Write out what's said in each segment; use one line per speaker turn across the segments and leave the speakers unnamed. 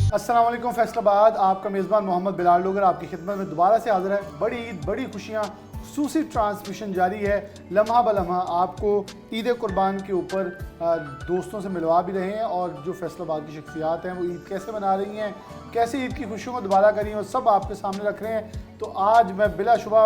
अस्सलाम वालेकुम फैसलाबाद, आपका मेज़बान मोहम्मद बिलाल लोगर आपकी खिदमत में दोबारा से हाजिर है। बड़ी ईद, बड़ी खुशियाँ, खुसूसी ट्रांसमिशन जारी है। लम्हा ब लम्हा आपको ईद कुर्बान के ऊपर दोस्तों से मिलवा भी रहे हैं और जो फैसलाबाद की शख्सियात हैं वो ईद कैसे मना रही हैं, कैसे ईद की खुशियों को दोबारा करी हैं, वो सब आपके सामने रख रहे हैं। तो आज मैं बिलाशुबा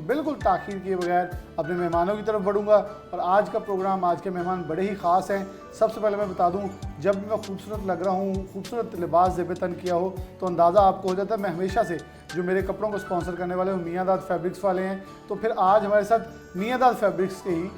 बिल्कुल ताख़ीर किए बगैर अपने मेहमानों की तरफ बढ़ूँगा और आज का प्रोग्राम, आज के मेहमान बड़े ही ख़ास हैं। सबसे पहले मैं बता दूँ, जब भी मैं खूबसूरत लग रहा हूँ, खूबसूरत लिबास ज़ेब तन किया हो तो अंदाज़ा आपको हो जाता है। मैं हमेशा से जो मेरे कपड़ों को स्पॉन्सर करने वाले वो मियांदाद फैब्रिक्स वाले हैं। तो फिर आज हमारे साथ मियांदाद फैब्रिक्स के ही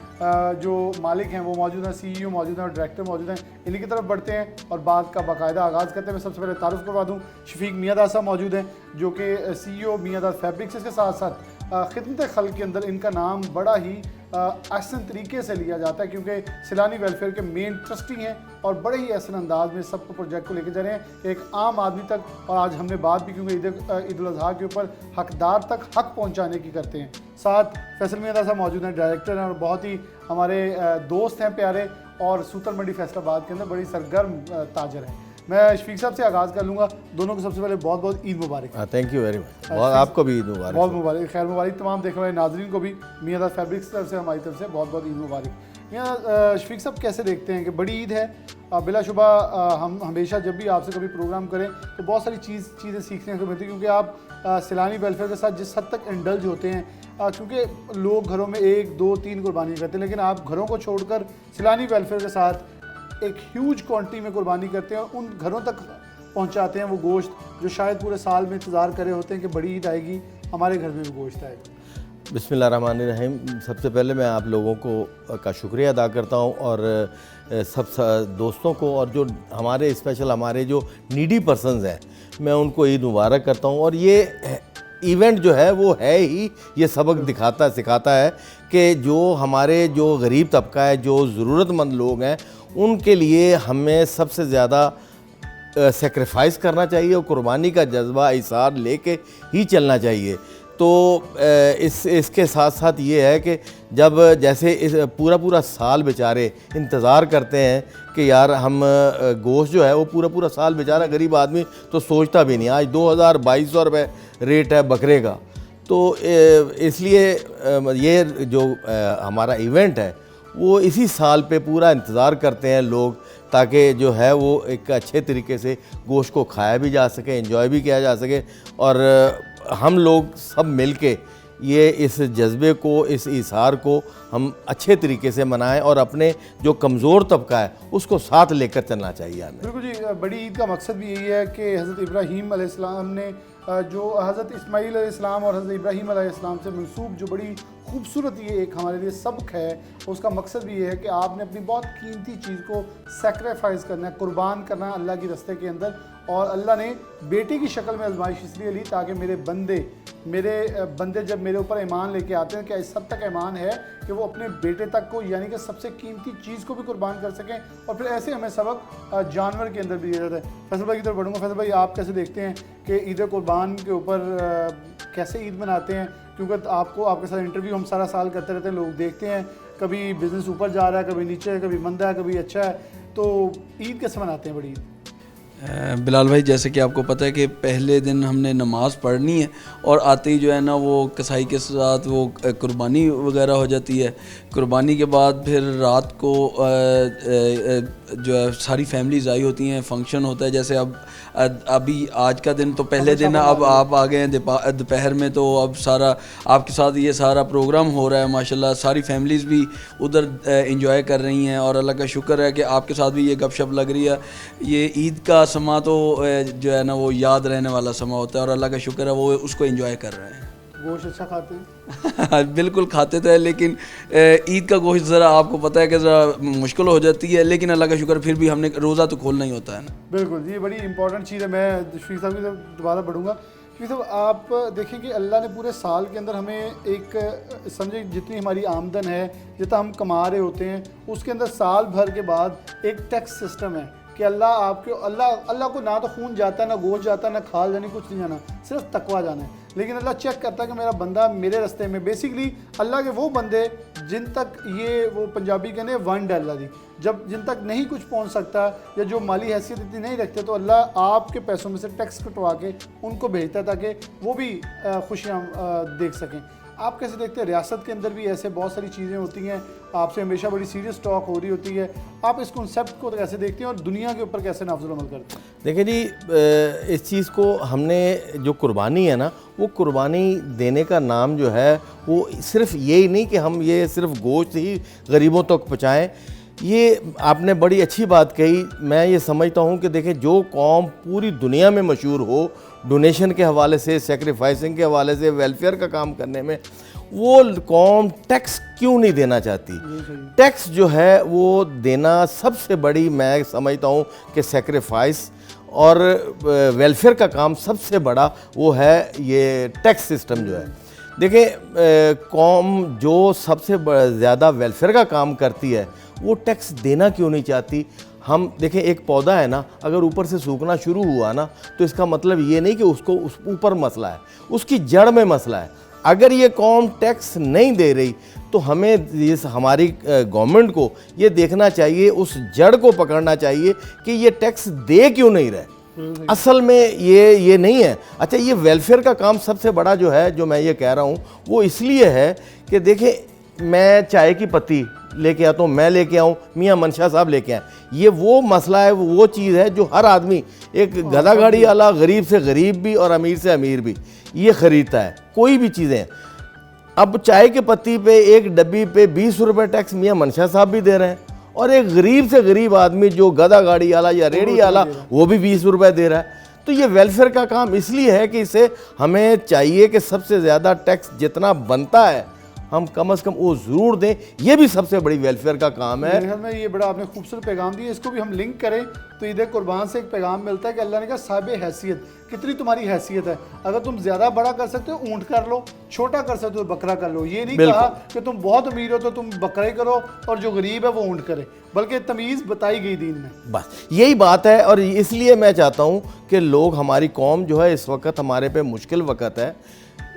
जो मालिक हैं वो मौजूद हैं, CEO मौजूद हैं और डायरेक्टर मौजूद हैं। इन्हीं की तरफ बढ़ते हैं और बात का बाकायदा आगाज़ करते हैं। मैं सबसे पहले तारुफ़ करवा दूँ, शफीक मियांदाद साहब मौजूद हैं जो कि CEO मियांदाद फैब्रिक्स। इसके साथ साथ खिदमत खल्क़ के अंदर इनका नाम बड़ा ही अहसन तरीके से लिया जाता है क्योंकि सैलानी वेलफेयर के मेन ट्रस्टी हैं और बड़े ही अहसन अंदाज में सबको प्रोजेक्ट को लेके जा रहे हैं एक आम आदमी तक। और आज हमने बात भी क्योंकि ईद उल अज़हा के ऊपर हकदार तक हक पहुंचाने की करते हैं। साथ फैसल मियांदाद साहब मौजूद हैं, डायरेक्टर हैं और बहुत ही हमारे दोस्त हैं प्यारे और सूतर मंडी फैसलाबाद के अंदर बड़ी सरगर्म ताजर हैं। मैं शफीक साहब से आगाज़ कर लूँगा। दोनों को सबसे पहले बहुत बहुत ईद मुबारक।
Thank you very much. आपको भी ईद मुबारक।
बहुत मुबारक, खैर मुबारक तमाम देखने वाले नाजरीन को भी मियांदाद फैब्रिक्स की तरफ से, हमारी तरफ से बहुत बहुत ईद मुबारक। यहाँ शफीक साहब कैसे देखते हैं कि बड़ी ईद है, बिलाशुबा हम हमेशा जब भी आपसे कभी प्रोग्राम करें तो बहुत सारी चीज़ें सीखने को मिलती है क्योंकि आप सैलानी वेलफेयर के साथ जिस हद तक इंडल्ज होते हैं, क्योंकि लोग घरों में 1, 2, 3 कुर्बानी करते हैं, लेकिन आप घरों को छोड़कर सैलानी वेलफेयर के साथ एक ह्यूज क्वांटिटी में कुर्बानी करते हैं और उन घरों तक पहुंचाते हैं वो गोश्त जो शायद पूरे साल में इंतज़ार करे होते हैं कि बड़ी ईद आएगी, हमारे घर में भी गोश्त आएगा।
बिस्मिल्लाहिर्रहमानिर्रहीम। सबसे पहले मैं आप लोगों को का शुक्रिया अदा करता हूं और सब दोस्तों को और जो हमारे स्पेशल हमारे जो नीडी पर्सनस हैं मैं उनको ईद मुबारक करता हूं। और ये इवेंट जो है वो है ही ये सबक सिखाता है कि जो हमारे जो गरीब तबका है, जो ज़रूरतमंद लोग हैं, उनके लिए हमें सबसे ज़्यादा सेक्रीफाइस करना चाहिए और कुर्बानी का जज्बा इसार लेके ही चलना चाहिए। तो इसके साथ साथ ये है कि जब जैसे इस पूरा साल बेचारे इंतज़ार करते हैं कि यार हम गोश्त जो है वो पूरा साल बेचारा गरीब आदमी तो सोचता भी नहीं। आज 2200 रुपये रेट है बकरे का। तो इसलिए ये जो हमारा इवेंट है वो इसी साल पे पूरा इंतज़ार करते हैं लोग, ताकि जो है वो एक अच्छे तरीके से गोश्त को खाया भी जा सके, एंजॉय भी किया जा सके और हम लोग सब मिल के ये इस जज्बे को, इस इसार को हम अच्छे तरीके से मनाएं और अपने जो कमज़ोर तबका है उसको साथ लेकर चलना चाहिए हमें।
बिल्कुल जी, बड़ी ईद का मकसद भी यही है कि हज़रत इब्राहीम अलैहिस्सलाम ने जो हज़रत इस्माईल अलैहिस्सलाम और हज़रत इब्राहीम अलैहिस्सलाम से मंसूब जो बड़ी खूबसूरत ये एक हमारे लिए सबक है, उसका मकसद भी ये है कि आपने अपनी बहुत कीमती चीज़ को सेक्रीफाइस करना है, कुर्बान करना है अल्लाह की रस्ते के अंदर। और अल्लाह ने बेटे की शक्ल में आजमाइश इसलिए ली ताकि मेरे बंदे जब मेरे ऊपर ईमान लेके आते हैं, क्या इस हद तक ईमान है कि वो अपने बेटे तक को यानी कि सबसे कीमती चीज़ को भी कुर्बान कर सकें। और फिर ऐसे हमें सबक जानवर के अंदर भी दिया जाता है। फैसल भाई की तरफ बढ़ूँगा। फैसल भाई, आप कैसे देखते हैं कि ईद कुर्बान के ऊपर कैसे ईद मनाते हैं? क्योंकि आपके साथ इंटरव्यू हम सारा साल करते रहते हैं, लोग देखते हैं कभी बिज़नेस ऊपर जा रहा है, कभी नीचे है, कभी मंदा है, कभी अच्छा है। तो ईद कैसे मनाते हैं बड़ी ईद?
बिलाल भाई, जैसे कि आपको पता है कि पहले दिन हमने नमाज़ पढ़नी है और आते ही जो है ना वो कसाई के साथ वो कुर्बानी वगैरह हो जाती है। कुर्बानी के बाद फिर रात को जो है सारी फैमिलीज़ आई होती हैं, फंक्शन होता है। जैसे अब अभी आज का दिन तो पहले दिन, अब आप आ गए हैं दोपहर में, तो अब सारा आपके साथ ये सारा प्रोग्राम हो रहा है माशाल्लाह। सारी फैमिलीज़ भी उधर इंजॉय कर रही हैं और अल्लाह का शुक्र है कि आपके साथ भी ये गपशप लग रही है। ये ईद का समा तो जो है ना वो याद रहने वाला समा होता है और अल्लाह का शुक्र है वो उसको एंजॉय कर रहे हैं।
गोश्त अच्छा खाते हैं?
बिल्कुल खाते तो है, लेकिन ईद का गोश्त ज़रा आपको पता है कि ज़रा मुश्किल हो जाती है, लेकिन अल्लाह का शुक्र फिर भी हमने रोज़ा तो खोलना ही होता है ना।
बिल्कुल, ये बड़ी इंपॉर्टेंट चीज़ है। मैं शफीक साहब की तरफ दोबारा बढ़ूँगा। शफीक साहब, आप देखें कि अल्लाह ने पूरे साल के अंदर हमें एक समझे जितनी हमारी आमदन है, जितना हम कमा रहे होते हैं, उसके अंदर साल भर के बाद एक टैक्स सिस्टम है कि अल्लाह को ना तो खून जाता है, ना गोश्त जाता है, ना खाल जानी, कुछ नहीं जाना, सिर्फ तकवा जाना है। लेकिन अल्लाह चेक करता है कि मेरा बंदा मेरे रास्ते में, बेसिकली अल्लाह के वो बंदे जिन तक ये वो पंजाबी कहने $1 दी, जब जिन तक नहीं कुछ पहुंच सकता या जो माली हैसियत इतनी नहीं रखते, तो अल्लाह आपके पैसों में से टैक्स कटवा के उनको भेजता है ताकि वो भी खुशियाँ देख सकें। आप कैसे देखते हैं रियासत के अंदर भी ऐसे बहुत सारी चीज़ें होती हैं, आपसे हमेशा बड़ी सीरियस टॉक हो रही होती है, आप इस कॉन्सेप्ट को कैसे देखते हैं और दुनिया के ऊपर कैसे नाफजुल अमल करते हैं?
देखिए जी, इस चीज़ को हमने जो कुर्बानी है ना, वो कुर्बानी देने का नाम जो है वो सिर्फ यही नहीं कि हम ये सिर्फ गोश्त ही गरीबों तक पहुँचाएँ। ये आपने बड़ी अच्छी बात कही। मैं ये समझता हूँ कि देखिए, जो कौम पूरी दुनिया में मशहूर हो डोनेशन के हवाले से, सेक्रीफाइसिंग के हवाले से, वेलफेयर का काम करने में, वो कौम टैक्स क्यों नहीं देना चाहती? टैक्स जो है वो देना सबसे बड़ी, मैं समझता हूँ कि सेक्रीफाइस और वेलफेयर का काम सबसे बड़ा वो है ये टैक्स सिस्टम जो है। देखिए, कौम जो सबसे ज़्यादा वेलफेयर का काम करती है वो टैक्स देना क्यों नहीं चाहती? हम देखें, एक पौधा है ना, अगर ऊपर से सूखना शुरू हुआ ना, तो इसका मतलब ये नहीं कि उसको उस ऊपर मसला है, उसकी जड़ में मसला है। अगर ये कौम टैक्स नहीं दे रही तो हमें इस हमारी गवर्नमेंट को ये देखना चाहिए, उस जड़ को पकड़ना चाहिए कि ये टैक्स दे क्यों नहीं रहे। असल में ये नहीं है। अच्छा, ये वेलफेयर का काम सबसे बड़ा जो है, जो मैं ये कह रहा हूँ, वो इसलिए है कि देखिए, मैं चाय की पत्ती लेके आता हूँ, मैं लेके आऊँ, मियाँ मनशा साहब लेके आए, ये वो मसला है, वो चीज़ है जो हर आदमी, एक गधा गाड़ी वाला, गरीब से गरीब भी और अमीर से अमीर भी, ये ख़रीदता है कोई भी चीज़ें। अब चाय की पत्ती पे एक डब्बी पे 20 रुपये टैक्स मियाँ मनशा साहब भी दे रहे हैं, और एक गरीब से गरीब आदमी जो गधा गाड़ी वाला या रेडी वाला, वो भी 20 रुपये दे रहा है। तो ये वेलफेयर का काम इसलिए है कि इसे हमें चाहिए कि सबसे ज़्यादा टैक्स जितना बनता है हम कम से कम वो ज़रूर दें। ये भी सबसे बड़ी वेलफेयर का काम है।
मेरे ख्याल में ये बड़ा आपने खूबसूरत पैगाम दिया, इसको भी हम लिंक करें तो ईद कुर्बान से एक पैगाम मिलता है कि अल्लाह ने कहा साहिब हैसियत, कितनी तुम्हारी हैसियत है, अगर तुम ज़्यादा बड़ा कर सकते हो ऊँट कर लो, छोटा कर सकते हो बकरा कर लो। ये नहीं कहा कि तुम बहुत अमीर हो तो तुम बकरा ही करो और जो गरीब है वो ऊँट करे, बल्कि तमीज़ बताई गई दीन में।
बस यही बात है, और इसलिए मैं चाहता हूँ कि लोग, हमारी कौम जो है इस वक्त हमारे पे मुश्किल वक्त है,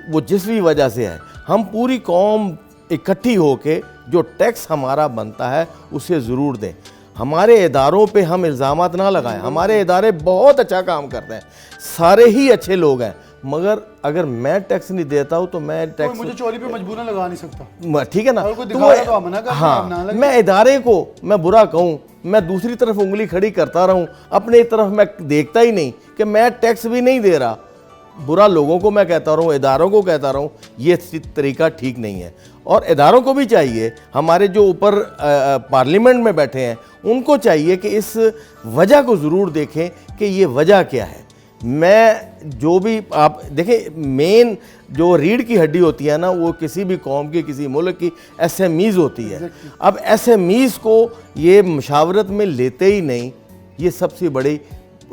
वो जिस भी वजह से है, हम पूरी कौम इकट्ठी होके जो टैक्स हमारा बनता है उसे ज़रूर दें। हमारे इदारों पे हम इल्ज़ामात ना लगाएं। हमारे इदारे बहुत अच्छा काम करते हैं, सारे ही अच्छे लोग हैं, मगर अगर मैं टैक्स नहीं देता हूँ तो मैं टैक्स,
मुझे चोरी पे मजबूरन लगा नहीं सकता,
ठीक है ना?
तो मना कर,
हाँ, मैं इदारे को मैं बुरा कहूँ, मैं दूसरी तरफ उंगली खड़ी करता रहूँ, अपनी तरफ मैं देखता ही नहीं कि मैं टैक्स भी नहीं दे रहा, बुरा लोगों को मैं कहता रहूँ, इदारों को कहता रहूँ, ये तरीका ठीक नहीं है। और इदारों को भी चाहिए, हमारे जो ऊपर पार्लियामेंट में बैठे हैं, उनको चाहिए कि इस वजह को ज़रूर देखें कि ये वजह क्या है। मैं जो भी, आप देखें, मेन जो रीढ़ की हड्डी होती है ना, वो किसी भी कौम की, किसी मुल्क की SMEs होती है। अब SMEs को ये मशावरत में लेते ही नहीं, ये सबसे बड़ी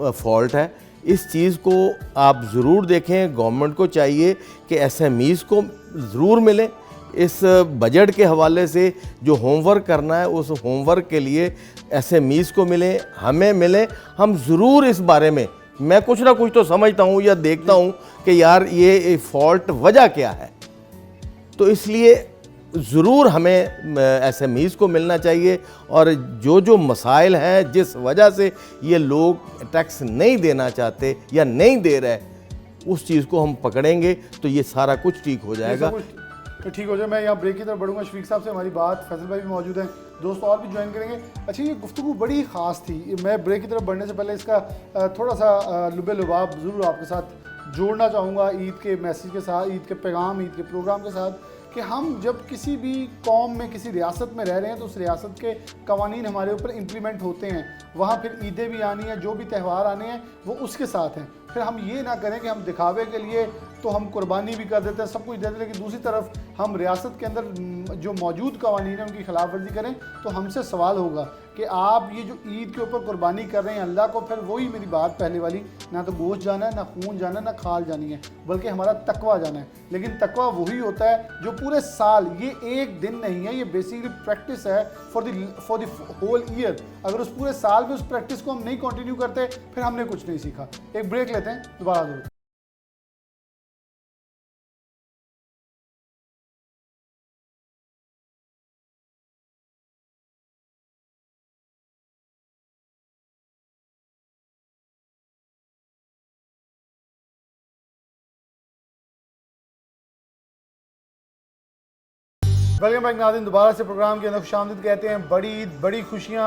फॉल्ट है। इस चीज़ को आप ज़रूर देखें। गवर्नमेंट को चाहिए कि SMEs को ज़रूर मिले। इस बजट के हवाले से जो होमवर्क करना है, उस होमवर्क के लिए SMEs को मिले, हमें मिले। हम ज़रूर इस बारे में, मैं कुछ ना कुछ तो समझता हूँ या देखता हूँ कि यार ये फॉल्ट वजह क्या है, तो इसलिए ज़रूर हमें SMEs को मिलना चाहिए। और जो जो मसाइल हैं, जिस वजह से ये लोग टैक्स नहीं देना चाहते या नहीं दे रहे, उस चीज़ को हम पकड़ेंगे तो ये सारा कुछ ठीक हो जाएगा।
तो ठीक हो जाए। मैं यहाँ ब्रेक की तरफ बढ़ूंगा, शफीक साहब से हमारी बात, फैसल भाई भी मौजूद हैं, दोस्त और भी ज्वाइन करेंगे। अच्छा, ये गुफ्तगू बड़ी ख़ास थी। मैं ब्रेक की तरफ बढ़ने से पहले इसका थोड़ा सा लुबे लुबाब ज़रूर आपके साथ जोड़ना चाहूँगा, ईद के मैसेज के साथ, ईद के पैगाम, ईद के प्रोग्राम के साथ, कि हम जब किसी भी कौम में, किसी रियासत में रह रहे हैं तो उस रियासत के कवानीन हमारे ऊपर इम्प्लीमेंट होते हैं। वहाँ फिर ईदें भी आनी हैं, जो भी त्यौहार आने हैं वो उसके साथ हैं। फिर हम ये ना करें कि हम दिखावे के लिए तो हम कुर्बानी भी कर देते हैं, सब कुछ देते हैं, लेकिन दूसरी तरफ हम रियासत के अंदर जो मौजूद कवानीन हैं उनकी खिलाफ वर्जी करें तो हमसे सवाल होगा कि आप ये जो ईद के ऊपर कुर्बानी कर रहे हैं अल्लाह को, फिर वही मेरी बात पहले वाली, ना तो गोश्त जाना है, ना खून जाना है, ना खाल जानी है, बल्कि हमारा तकवा जाना है। लेकिन तकवा वही होता है जो पूरे साल, ये एक दिन नहीं है, ये बेसिकली प्रैक्टिस है फॉर द होल ईयर। अगर उस पूरे साल में उस प्रैक्टिस को हम नहीं कंटिन्यू करते, फिर हमने कुछ नहीं सीखा। एक ब्रेक लेते हैं, दोबारा जरूर। वेलकम बैक नाज़रीन, दोबारा से प्रोग्राम के अंदर खुशामदीद कहते हैं। बड़ी ईद, बड़ी खुशियाँ,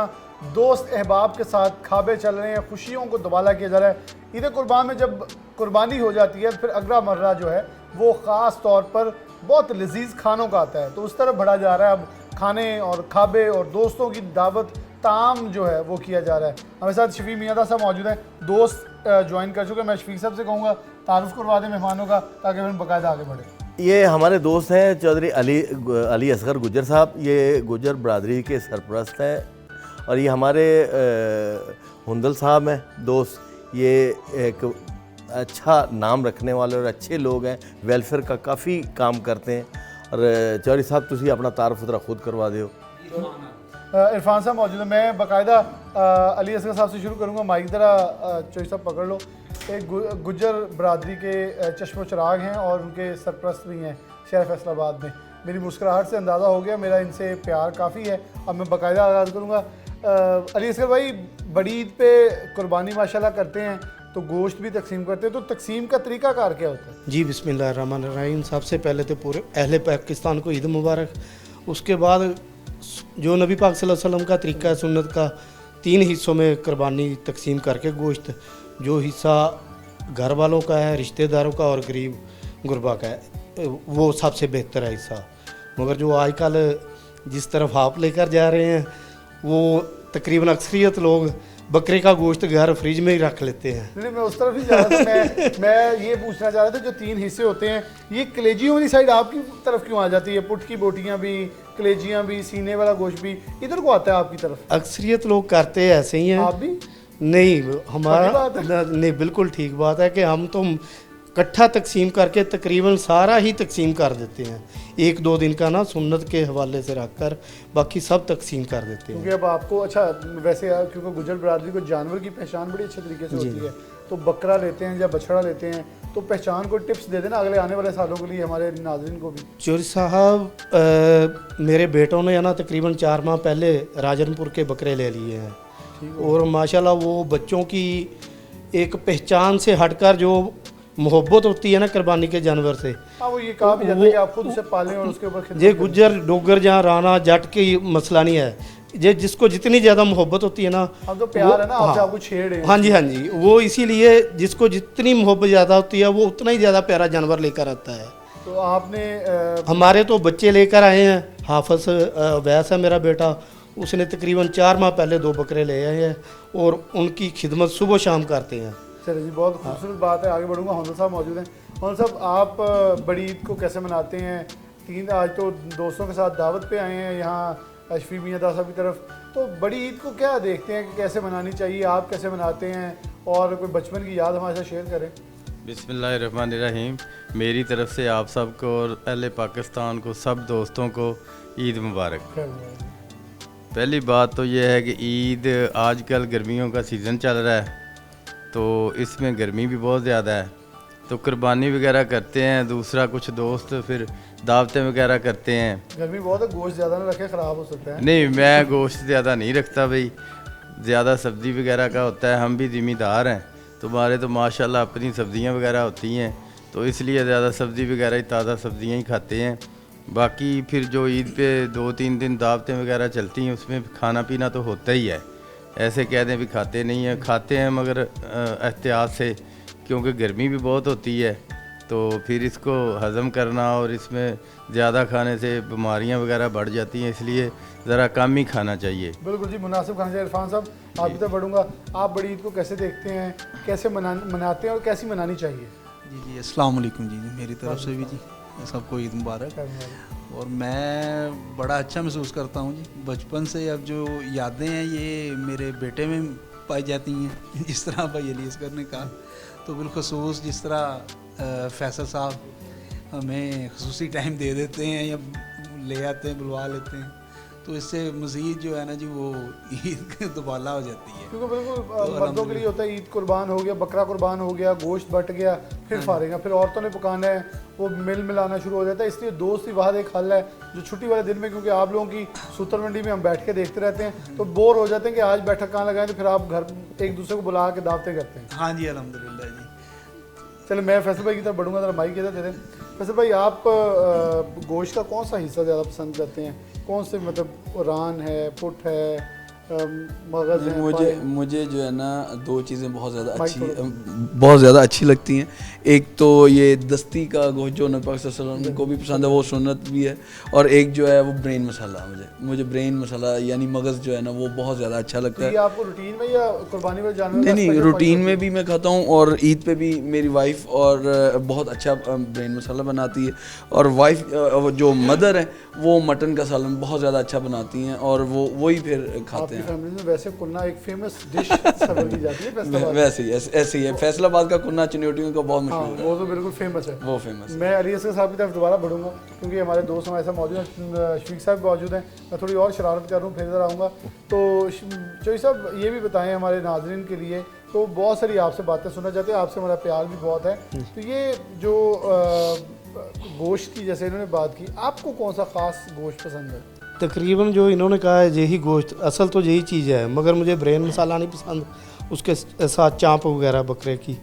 दोस्त अहबाब के साथ खाबे चल रहे हैं, खुशियों को दुबाला किया जा रहा है। ईद कुर्बान में जब कुर्बानी हो जाती है फिर अगला मर्रा जो है वो ख़ास तौर पर बहुत लजीज खानों का आता है, तो उस तरफ बढ़ा जा रहा है। अब खाने और खाबे और दोस्तों की दावत ताम जो है वो किया जा रहा है। हमारे साथ शफीक मियां साहब मौजूद हैं, दोस्त ज्वाइन कर चुके हैं। मैं शफीक साहब से कहूँगा तारुफ करवा दें मेहमानों का ताकि हम बाकायदा आगे बढ़े।
ये हमारे दोस्त हैं चौधरी अली असगर गुज्जर साहब। ये गुज्जर बरदरी के सरपरस्त हैं और ये हमारे हुंदल साहब हैं दोस्त। ये एक अच्छा नाम रखने वाले और अच्छे लोग हैं, वेलफेयर का काफ़ी काम करते हैं। और चौधरी साहब तुसी अपना तारुफ ज़रा खुद करवा दो।
इरफान साहब मौजूद है। मैं बाकायदा अली असगर साहब से शुरू करूँगा। माइक ज़रा चौधरी साहब पकड़ लो। एक गुज्जर बरदरी के चश्मो चराग हैं और उनके सरपरस्त भी हैं शहर फैसलाबाद में। मेरी मुस्कुराहट से अंदाज़ा हो गया मेरा इनसे प्यार काफ़ी है। अब मैं बाकायदा आगाज़ करूँगा। अली असगर भाई, बड़ी ईद पे कुर्बानी माशाल्लाह करते हैं तो गोश्त भी तकसीम करते हैं, तो तकसीम का तरीका कार क्या होता है?
जी बिस्मिल्लाहिर्रहमानिर्रहीम। सबसे पहले तो पूरे अहले पाकिस्तान को ईद मुबारक। उसके बाद जो नबी पाक सल्लल्लाहु अलैहि वसल्लम का तरीका है सुन्नत का, 3 हिस्सों में कुर्बानी तकसीम करके गोश्त, जो हिस्सा घर वालों का है, रिश्तेदारों का और गरीब गुरबा का है, वो सबसे बेहतर है हिस्सा। मगर जो आजकल जिस तरफ आप लेकर जा रहे हैं वो तकरीबन अक्सरियत लोग बकरे का गोश्त घर फ्रिज में ही रख लेते हैं।
नहीं, मैं उस तरफ ही जा रहा था। मैं ये पूछना चाह रहा था, जो 3 हिस्से होते हैं, ये कलेजियों वाली साइड आपकी तरफ क्यों आ जाती है? पुट की बोटियाँ भी, कलेजियाँ भी, सीने वाला गोश्त भी इधर को आता है आपकी तरफ?
अक्सरियत लोग करते ऐसे ही हैं।
आप भी?
नहीं, हमारा
बात है।
नहीं, बिल्कुल ठीक बात है कि हम तो इकट्ठा तकसीम करके तकरीबन सारा ही तकसीम कर देते हैं। 1-2 दिन का ना सुन्नत के हवाले से रखकर बाकी सब तकसीम कर देते हैं।
क्योंकि अब आपको अच्छा वैसे क्योंकि गुजर बरादरी को जानवर की पहचान बड़ी अच्छे तरीके से होती है, तो बकरा लेते हैं या बछड़ा लेते हैं तो पहचान को टिप्स दे देना अगले आने वाले सालों के लिए हमारे नाज़रीन को भी।
चौधरी साहब, मेरे बेटों ने ना तकरीबन 4 माह पहले राजनपुर के बकरे ले लिए हैं और माशाल्लाह वो बच्चों की एक पहचान से हटकर जो मोहब्बत होती है ना कुर्बानी के जानवर से,
हाँ, वो ये कहा भी जाता है कि आप खुद उसे पालें और उसके ऊपर खिदमत
ये
करें।
गुज्जर डोगर जहाँ राना जट की मसला नहीं है, ये जिसको जितनी ज़्यादा मोहब्बत होती है ना,
हम तो प्यार है ना आपसे,
हाँ,
आपको छेड़े।
हाँ जी, हाँ जी, वो इसीलिए जिसको जितनी मोहब्बत ज़्यादा होती है वो उतना ही ज़्यादा प्यारा जानवर लेकर आता है।
तो आपने
हमारे तो बच्चे लेकर आए हैं। हाफिज वैस है मेरा बेटा, उसने तकरीबन 4 माह पहले 2 बकरे ले आए हैं और उनकी खिदमत सुबह शाम करते हैं।
चलिए जी, बहुत खूबसूरत बात है। आगे बढ़ूंगा। हौंदल साहब मौजूद हैं। हौंदल साहब, आप बड़ी ईद को कैसे मनाते हैं? आज तो दोस्तों के साथ दावत पे आए हैं यहाँ शफीक मियां साहब की तरफ, तो बड़ी ईद को क्या देखते हैं कि कैसे मनानी चाहिए? आप कैसे मनाते हैं और कोई बचपन की याद हमारे साथ शेयर करें।
बिस्मिल्लाहिर्रहमानिर्रहीम। मेरी तरफ से आप सबको और अहले पाकिस्तान को, सब दोस्तों को ईद मुबारक। पहली बात तो यह है कि ईद आजकल गर्मियों का सीज़न चल रहा है तो इसमें गर्मी भी बहुत ज़्यादा है, तो कुर्बानी वगैरह करते हैं। दूसरा, कुछ दोस्त फिर दावतें वगैरह करते हैं।
गर्मी बहुत है, गोश्त ज़्यादा ना रखे, ख़राब हो सकता है।
नहीं, मैं गोश्त ज़्यादा नहीं रखता भाई, ज़्यादा सब्ज़ी वगैरह का होता है। हम भी ज़िम्मेदार हैं तो हमारे तो माशाल्लाह अपनी सब्ज़ियां वगैरह होती हैं, तो इसलिए ज़्यादा सब्ज़ी वगैरह ही, ताज़ा सब्ज़ियां ही खाते हैं। बाकी फिर जो ईद पे 2-3 दिन दावतें वगैरह चलती हैं उसमें खाना पीना तो होता ही है। ऐसे कह दें भी खाते नहीं हैं, खाते हैं मगर एहतियात से, क्योंकि गर्मी भी बहुत होती है तो फिर इसको हज़म करना और इसमें ज़्यादा खाने से बीमारियां वगैरह बढ़ जाती हैं, इसलिए ज़रा कम ही खाना चाहिए।
बिल्कुल जी, मुनासिब खाना चाहिए। इरफान साहब, आप भी तो बढ़ूंगा, आप बड़ी ईद को कैसे देखते हैं, कैसे मनाते हैं और कैसी मनानी चाहिए?
जी, अस्सलाम वालेकुम जी, मेरी तरफ से भी जी सबको ईद मुबारक। और मैं बड़ा अच्छा महसूस करता हूँ जी, बचपन से अब जो यादें हैं ये मेरे बेटे में पाई जाती हैं। जिस तरह भाई अली असगर ने कहा, तो बिलखसूस जिस तरह फैसल साहब हमें खसूसी टाइम दे देते हैं या ले आते हैं, बुलवा लेते हैं, तो इससे मज़ीद जो है ना जी वो ईद दुबाला हो जाती है।
क्योंकि बिल्कुल मर्दों के लिए होता है, ईद कुर्बान हो गया, बकरा कुर्बान हो गया, गोश्त बट गया, फिर फारेगा, फिर औरतों ने पकाना है, वो मिल मिलाना शुरू हो जाता है। इसलिए दोस्त ही वाहद एक हल है जो छुट्टी वाले दिन में, क्योंकि आप लोगों की सूतर मंडी में हम बैठ के देखते रहते हैं तो बोर हो जाते हैं कि आज बैठक कहाँ लगाएं, तो फिर आप घर एक दूसरे को बुला के दावतें करते हैं।
हाँ जी, अल्हम्दुलिल्लाह जी।
चलो मैं फैसल भाई की तरफ बढ़ूंगा, जरा माइक की तरफ दे दें। फैसल भाई, आप गोश्त का कौन सा हिस्सा ज़्यादा पसंद करते हैं? कौन से, मतलब रान है, पुट है, मगज़ है?
मुझे जो है ना दो चीज़ें बहुत ज़्यादा अच्छी लगती हैं। एक तो ये दस्ती का गोश्त जो नबी पाक सल्लल्लाहु अलैहि वसल्लम को भी पसंद है, वो सुन्नत भी है। और एक जो है वो ब्रेन मसाला, मुझे ब्रेन मसाला यानी मगज़ जो है ना वो बहुत ज़्यादा अच्छा लगता है।
ये आपको रूटीन में या कुर्बानी में जानवर?
नहीं, रूटीन में भी मैं खाता हूँ और ईद पे भी मेरी वाइफ और बहुत अच्छा ब्रेन मसाला बनाती है। और वाइफ जो मदर है वो मटन का सालन बहुत ज़्यादा अच्छा बनाती हैं और वो वही फिर खाते हैं।
फैमिली में वैसे कुन्ना एक फेमस डिश सर्व की जाती है फैसलाबाद।
वैसे ही ऐसे ही है, फैसलाबाद का कुन्ना चुनौतियों का बहुत
हाँ,
मशहूर है।
वो तो बिल्कुल फेमस है।
वो फेमस है।
मैं अली असगर साहब की तरफ दोबारा बढ़ूंगा क्योंकि हमारे दोस्त हमारे साथ मौजूद हैं, शफीक साहब मौजूद हैं। मैं थोड़ी और शरारत कर रहा हूँ, फिर इधर आऊँगा। तो चौधरी साहब ये भी बताएं हमारे नाज़रीन के लिए, तो बहुत सारी आपसे बातें सुनना चाहते हैं, आपसे हमारा प्यार भी बहुत है। तो ये जो गोश्त की जैसे इन्होंने बात की, आपको कौन सा ख़ास गोश्त पसंद है?
तकरीबन जो इन्होंने कहा है यही गोश्त, असल तो यही चीज़ है, मगर मुझे ब्रेन मसाला नहीं पसंद। उसके साथ चांप वगैरह बकरे की,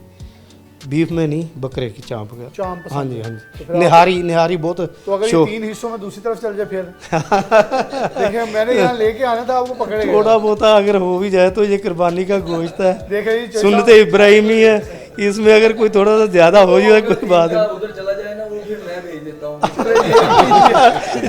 बीफ में नहीं, बकरे की चांप वगैरह।
चांप पसंद
हाँ जी,
है।
हाँ
तो
जी।
फिर
निहारी बहुत
तो अगर ये
शौक।
3 हिस्सों में दूसरी तरफ चल जाए फिर देखिए, मैंने यहाँ लेके आना था, आपको पकड़े
थोड़ा बहुत अगर हो भी जाए तो ये कुर्बानी का गोश्त है,
देखिए जी,
सुन्नत इब्राहिमी है, इसमें अगर कोई थोड़ा सा ज़्यादा हो जाए कोई बात नहीं।
उधर चला जाए ना वो फिर मैं भेज देता हूँ।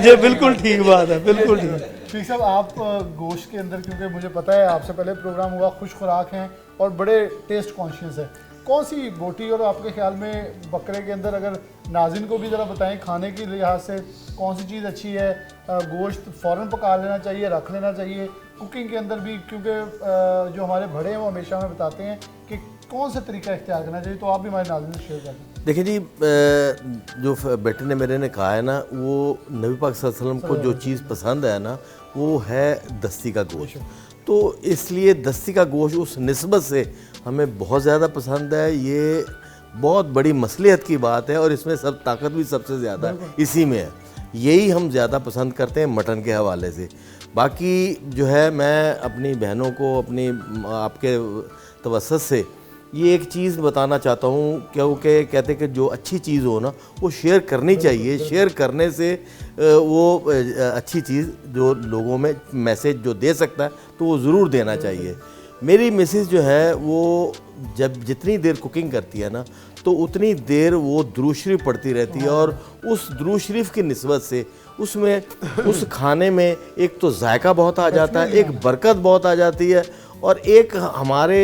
ये बिल्कुल ठीक बात है, बिल्कुल ठीक।
ठीक साहब, आप गोश्त के अंदर, क्योंकि मुझे पता है आपसे पहले प्रोग्राम हुआ, खुश खुराक हैं और बड़े टेस्ट कॉन्शियस है, कौन सी बोटी और आपके ख्याल में बकरे के अंदर, अगर नाज़रीन को भी ज़रा बताएं खाने के लिहाज से कौन सी चीज़ अच्छी है? गोश्त फ़ौरन पका लेना चाहिए, रख लेना चाहिए? कुकिंग के अंदर भी, क्योंकि जो हमारे बड़े हैं वो हमेशा हमें बताते हैं कि कौन सा तरीका इख्तियार करना चाहिए, तो आप भी हमारे नाज़रीन से शेयर करें।
देखिए जी, जो बेटे ने मेरे ने कहा है ना, वो नबी पाक सल्लल्लाहु अलैहि वसल्लम को जो चीज़ पसंद है ना, वो है दस्ती का गोश्त। तो इसलिए दस्ती का गोश्त उस निस्बत से हमें बहुत ज़्यादा पसंद है। ये बहुत बड़ी मसलियत की बात है और इसमें सब ताकत भी सबसे ज़्यादा इसी में है। यही हम ज़्यादा पसंद करते हैं मटन के हवाले से। बाकी जो है, मैं अपनी बहनों को, अपनी आपके तवस्सुत से ये एक चीज़ बताना चाहता हूँ, क्योंकि कहते हैं कि जो अच्छी चीज़ हो ना वो शेयर करनी चाहिए। शेयर करने से वो अच्छी चीज़ जो लोगों में मैसेज जो दे सकता है तो वो ज़रूर देना चाहिए। मेरी मिसेस जो है वो जब जितनी देर कुकिंग करती है ना, तो उतनी देर वो दुरूद शरीफ पढ़ती रहती है और उस दुरूद शरीफ की निस्बत से उसमें उस खाने में एक तो जायका बहुत आ जाता है, एक बरकत बहुत आ जाती है और एक हमारे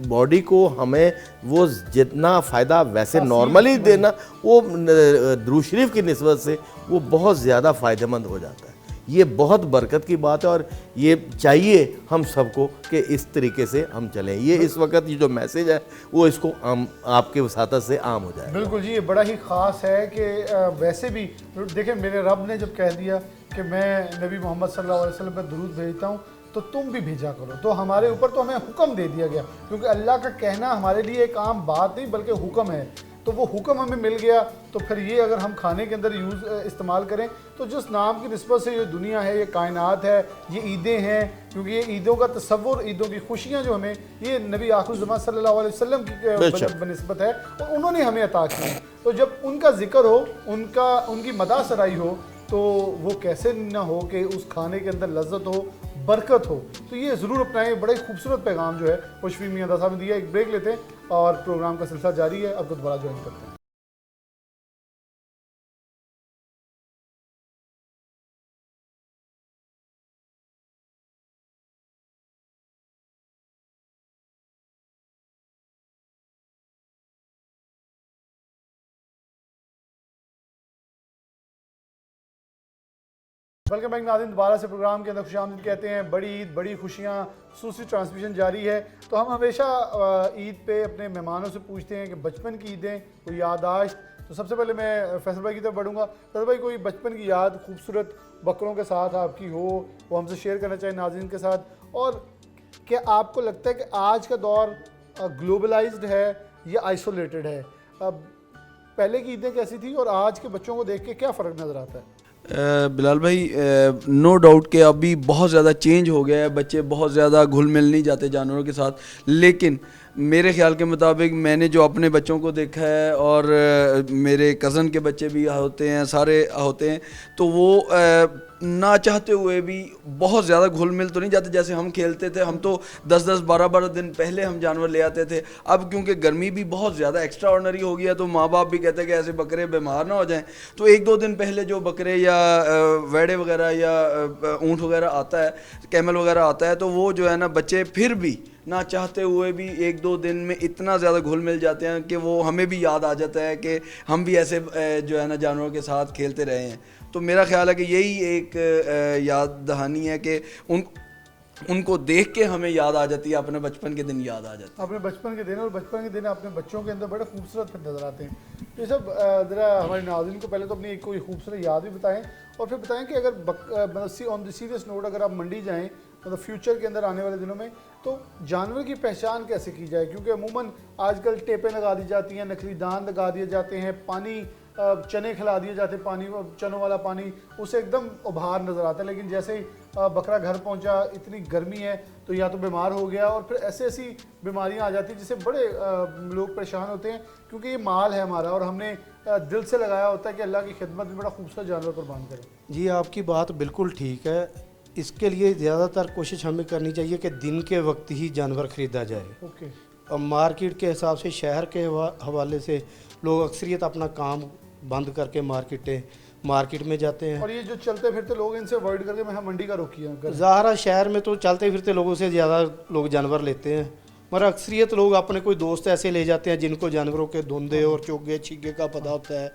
बॉडी को हमें वो जितना फ़ायदा वैसे नॉर्मली देना, वो दुरूद शरीफ की निस्बत से वो बहुत ज़्यादा फ़ायदेमंद हो जाता है। ये बहुत बरकत की बात है और ये चाहिए हम सबको कि इस तरीके से हम चलें। ये इस वक्त ये जो मैसेज है वो इसको आपके वसातत से आम हो जाए।
बिल्कुल जी, ये बड़ा ही ख़ास है कि वैसे भी देखिए, मेरे रब ने जब कह दिया कि मैं नबी मोहम्मद सल्लल्लाहु अलैहि वसल्लम पर दुरूद भेजता हूँ, तो तुम भी भेजा करो। तो हमारे ऊपर तो हमें हुक्म दे दिया गया, क्योंकि अल्लाह का कहना हमारे लिए एक आम बात नहीं बल्कि हुक्म है। तो वो हुक्म हमें मिल गया, तो फिर ये अगर हम खाने के अंदर इस्तेमाल करें, तो जिस नाम की निस्बत से ये दुनिया है, ये कायनात है, ये ईदें हैं, क्योंकि ये ईदों का तसव्वुर, ईदों की खुशियाँ जो हमें, ये नबी आखिर ज़मान सल्लल्लाहु अलैहि वसल्लम की बनिस्बत है और उन्होंने हमें अता की है। तो जब उनका जिक्र हो, उनकी मदा सराई हो, तो वो कैसे ना हो कि उस खाने के अंदर लज्जत हो, बरकत हो। तो ये ज़रूर अपनाएं। बड़ा ही खूबसूरत पैगाम जो है वो शफीक मियां साहब ने दिया। एक ब्रेक लेते हैं और प्रोग्राम का सिलसिला जारी है, आपको दोबारा ज्वाइन करते हैं। वेलकम बैक नाज़रीन, दोबारा से प्रोग्राम के अंदर खुशामदीद कहते हैं। बड़ी ईद, बड़ी खुशियाँ, सूसी ट्रांसमिशन जारी है। तो हम हमेशा ईद पे अपने मेहमानों से पूछते हैं कि बचपन की ईदें, कोई याददाश्त। तो सबसे पहले मैं फैसल भाई की तरफ बढ़ूँगा। फैसल भाई, कोई बचपन की याद खूबसूरत बकरों के साथ आपकी हो, वो हमसे शेयर करना चाहिए नाज़रीन के साथ। और क्या आपको लगता है कि आज का दौर ग्लोबलाइज्ड है या आइसोलेटेड है? पहले की ईदें कैसी थी और आज के बच्चों को देख के क्या फ़र्क नज़र आता है?
बिलाल भाई, नो डाउट कि अभी बहुत ज़्यादा चेंज हो गया है। बच्चे बहुत ज़्यादा घुल मिल नहीं जाते जानवरों के साथ, लेकिन मेरे ख्याल के मुताबिक मैंने जो अपने बच्चों को देखा है और मेरे कज़न के बच्चे भी होते हैं, सारे होते हैं, तो वो ना चाहते हुए भी बहुत ज़्यादा घुल मिल तो नहीं जाते। जैसे हम खेलते थे, हम तो 10-10 12-12 दिन पहले हम जानवर ले आते थे। अब क्योंकि गर्मी भी बहुत ज़्यादा एक्स्ट्रा ऑर्डनरी हो गया, तो माँ बाप भी कहते हैं कि ऐसे बकरे बीमार ना हो जाएं, तो 1-2 दिन पहले जो बकरे या वेड़े वगैरह या ऊँट वगैरह आता है, कैमल वगैरह आता है, तो वो जो है ना बच्चे फिर भी ना चाहते हुए भी 1-2 दिन में इतना ज़्यादा घुल मिल जाते हैं कि वो हमें भी याद आ जाता है कि हम भी ऐसे जो है ना जानवरों के साथ खेलते रहे हैं। तो मेरा ख्याल है कि यही एक याद दहानी है कि उनको देख के हमें याद आ जाती है, अपने बचपन के दिन याद आ जाते हैं।
अपने बचपन के दिन और बचपन के दिन अपने बच्चों के अंदर बड़े खूबसूरत नज़र आते हैं। तो ये सब ज़रा हमारे नाज़रीन को पहले तो अपनी कोई खूबसूरत याद भी बताएं और फिर बताएं कि अगर मतलब ऑन द सीरियस नोट अगर आप मंडी जाएं मतलब फ्यूचर के अंदर आने वाले दिनों में, तो जानवर की पहचान कैसे की जाए? क्योंकि अमूमन आजकल टेपें लगा दी जाती हैं, नकली दांत लगा दिए जाते हैं, पानी चने खिला दिए जाते हैं, पानी चनों वाला पानी, उसे एकदम उभार नज़र आता है। लेकिन जैसे ही बकरा घर पहुंचा, इतनी गर्मी है तो या तो बीमार हो गया और फिर ऐसी ऐसी बीमारियां आ जाती हैं जिससे बड़े लोग परेशान होते हैं, क्योंकि ये माल है हमारा और हमने दिल से लगाया होता है कि अल्लाह की खिदमत में बड़ा खूबसूरत जानवर कुर्बान करें।
जी आपकी बात बिल्कुल ठीक है। इसके लिए ज़्यादातर कोशिश हमें करनी चाहिए कि दिन के वक्त ही जानवर ख़रीदा जाए।
ओके।
अब मार्केट के हिसाब से, शहर के हवाले से लोग अक्सरियत अपना काम बंद करके मार्केट में जाते हैं।
और ये जो चलते फिरते लोग, इनसे अवॉइड करके मैं मंडी का रोकिए।
ज़ाहरा शहर में तो चलते फिरते लोगों से ज़्यादा लोग जानवर लेते हैं, मगर अक्सरियत लोग अपने कोई दोस्त ऐसे ले जाते हैं जिनको जानवरों के धुंधे और चोगे छीगे का पता होता है,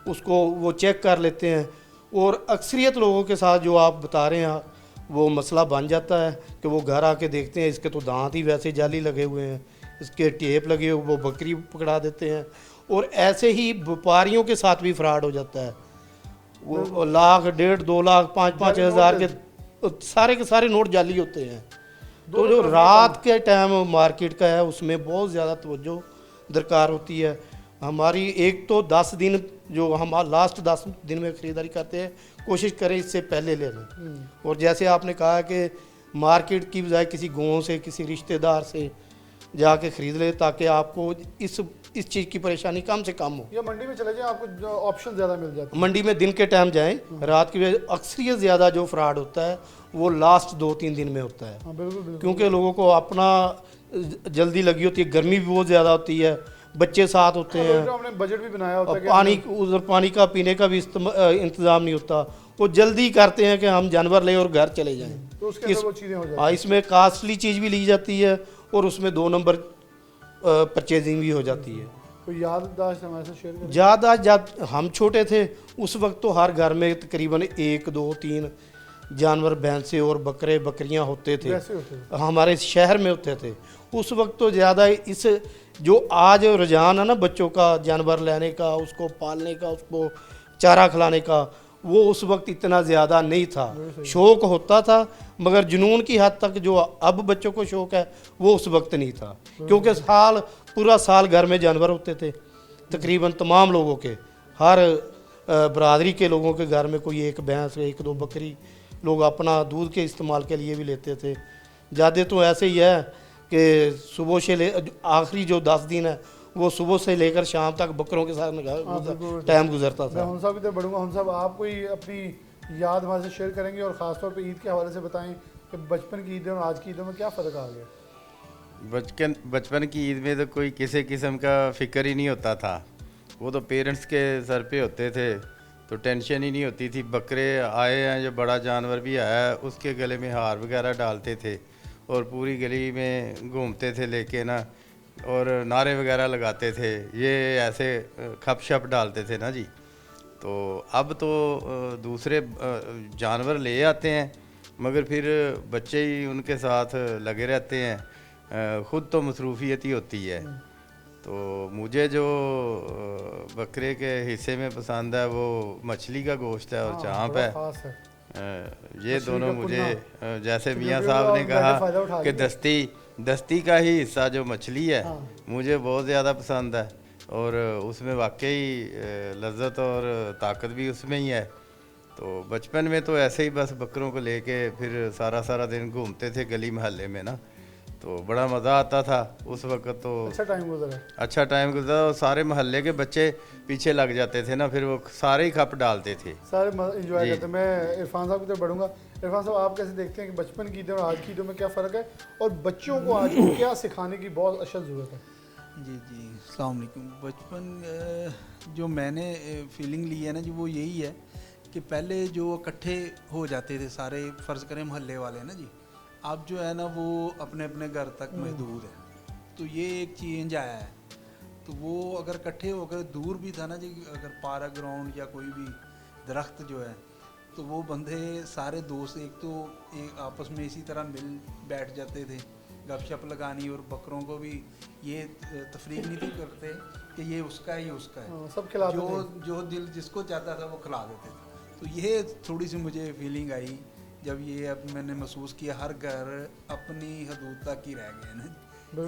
उसको वो चेक कर लेते हैं। और अक्सरियत लोगों के साथ जो आप बता रहे हैं वो मसला बन जाता है कि वो घर आके देखते हैं इसके तो दांत ही वैसे जाली लगे हुए हैं, इसके टेप लगे हुए, वो बकरी पकड़ा देते हैं। और ऐसे ही व्यापारियों के साथ भी फ्रॉड हो जाता है। वो लाख, 1.5, 2 लाख, 5-5 हज़ार के सारे नोट जाली होते हैं। तो जो रात के टाइम मार्केट का है उसमें बहुत ज़्यादा तवज्जो दरकार होती है हमारी। एक तो 10 दिन जो हम लास्ट 10 दिन में ख़रीदारी करते हैं, कोशिश करें इससे पहले ले लें। और जैसे आपने कहा कि मार्केट की बजाय किसी गाँव से, किसी रिश्तेदार से जाके ख़रीद ले, ताकि आपको इस चीज़ की परेशानी कम से कम हो।
या मंडी में चले जाएं, आपको ऑप्शन ज़्यादा मिल जाते हैं।
मंडी में दिन के टाइम जाएं, रात की बजाय अक्सरियत ज़्यादा जो फ्रॉड होता है वो लास्ट 2-3 दिन में होता है।
हाँ, बिल्कुल बिल्कुल।
क्योंकि लोगों को अपना जल्दी लगी होती है, गर्मी भी बहुत ज़्यादा होती है, बच्चे साथ होते हैं,
हमने बजट भी बनाया होता है कि
पानी उधर पानी का पीने का भी इंतज़ाम नहीं होता। वो जल्दी करते हैं कि हम जानवर लें और घर चले जाएं।
तो उसके अंदर वो चीज़ें हो जाती हैं।
हाँ, इसमें कास्टली चीज़ भी ली जाती है और उसमें 2 नंबर परचेजिंग भी हो जाती है।
कोई याददाश्त हमारे साथ शेयर करें?
ज़्यादा जब हम छोटे थे उस वक्त तो हर घर में तकरीबन 1, 2, 3 जानवर, भैंसे और बकरे बकरियां होते थे।
वैसे होते थे।
हमारे शहर में होते थे उस वक्त तो ज़्यादा। इस जो आज रुझान है ना बच्चों का जानवर लेने का, उसको पालने का, उसको चारा खिलाने का, वो उस वक्त इतना ज़्यादा नहीं था। शौक़ होता था मगर जुनून की हद तक जो अब बच्चों को शौक़ है वो उस वक्त नहीं था। क्योंकि पूरा साल घर में जानवर होते थे तकरीबन तमाम लोगों के, हर बरादरी के लोगों के घर में कोई 1 भैंस, 1-2 बकरी लोग अपना दूध के इस्तेमाल के लिए भी लेते थे। ज़्यादा तो ऐसे ही है कि सुबह से आखिरी जो 10 दिन है वो सुबह से लेकर शाम तक बकरों के साथ टाइम गुजरता
मैं
था।
हम साहब की तरफ बढ़ूंगा। हम साहब, आप कोई अपनी याद हमारे से शेयर करेंगे और ख़ासतौर पे ईद के हवाले से बताएं कि बचपन की ईद और आज की ईदों में क्या फ़र्क आ गया?
बचपन की ईद में तो कोई किसी किस्म का फ़िक्र ही नहीं होता था। वो तो पेरेंट्स के सर पे होते थे तो टेंशन ही नहीं होती थी। बकरे आए हैं, जो बड़ा जानवर भी आया है उसके गले में हार वगैरह डालते थे और पूरी गली में घूमते थे लेके ना, और नारे वगैरह लगाते थे, ये ऐसे खप शप डालते थे ना जी। तो अब तो दूसरे जानवर ले आते हैं मगर फिर बच्चे ही उनके साथ लगे रहते हैं, ख़ुद तो मसरूफियत ही होती है। तो मुझे जो बकरे के हिस्से में पसंद है वो मछली का गोश्त है और चाँप है।
खास है।
ये दोनों मुझे, जैसे
तो
मियाँ
क्योंकि
साहब
वो
ने
ज़्यादा फ़ायदा
कहा
उठा
कि
लेते
दस्ती का ही हिस्सा जो मछली है
हाँ।
मुझे बहुत ज़्यादा पसंद है और उसमें वाकई लज्जत और ताकत भी उसमें ही है। तो बचपन में तो ऐसे ही बस बकरों को लेके फिर सारा दिन घूमते थे गली मोहल्ले में ना। तो बड़ा मज़ा आता था उस वक्त। तो
अच्छा टाइम गुजरा है।
अच्छा टाइम गुजरा और सारे मोहल्ले के बच्चे पीछे लग जाते थे ना, फिर वो सारे ही खप डालते थे।
सारे इंजॉय
जी।
करते हैं। मैं इरफान साहब की तरफ बढ़ूंगा। इरफान साहब, आप कैसे देखते हैं कि बचपन की ईदें और आज की ईदों में क्या फ़र्क है, और बच्चों को आज को क्या सिखाने की बहुत अशद ज़रूरत है?
जी जी, अस्सलाम वालेकुम। बचपन जो मैंने फीलिंग ली है ना जी, वो यही है कि पहले जो इकट्ठे हो जाते थे सारे, फ़र्ज़ करें मोहल्ले वाले ना जी, अब जो है ना वो अपने अपने घर तक महदूद है। तो ये एक चेंज आया है। तो वो अगर इकट्ठे होकर दूर भी था ना जी, अगर पार्क ग्राउंड या कोई भी दरख्त जो है, तो वो बंदे सारे दोस्त एक आपस में इसी तरह मिल बैठ जाते थे, गपशप लगानी, और बकरों को भी ये तफरीक नहीं थी करते कि ये उसका है ये उसका है,
सब खिलाते
जो
थे।
जो दिल जिसको चाहता था वो खिला देते थे। तो ये थोड़ी सी मुझे फीलिंग आई जब ये अब मैंने महसूस किया हर घर अपनी हदूद तक ही रह गए ना,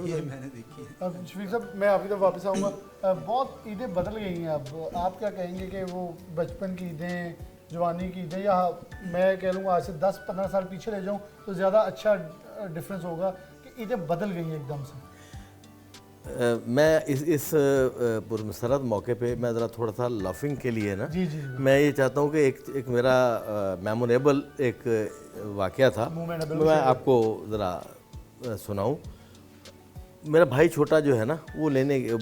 ये मैंने देखी है।
अब शफीक साहब, मैं आपकी तरफ वापस आऊँगा। बहुत ईदें बदल गई हैं अब। आप क्या कहेंगे कि वो बचपन की ईदें, जवानी की ईदें, या मैं कह लूँगा आज से 10-15 साल पीछे ले जाऊँ तो ज़्यादा अच्छा डिफरेंस होगा कि ईदें बदल गई हैं एकदम से?
मैं इस पुरमसरत मौके पे मैं ज़रा थोड़ा सा लाफिंग के लिए ना,
जी जी,
मैं ये चाहता हूँ कि एक मेरा मेमोरेबल एक वाक़या था,
Memorable
मैं आपको ज़रा सुनाऊँ। मेरा भाई छोटा जो है ना, वो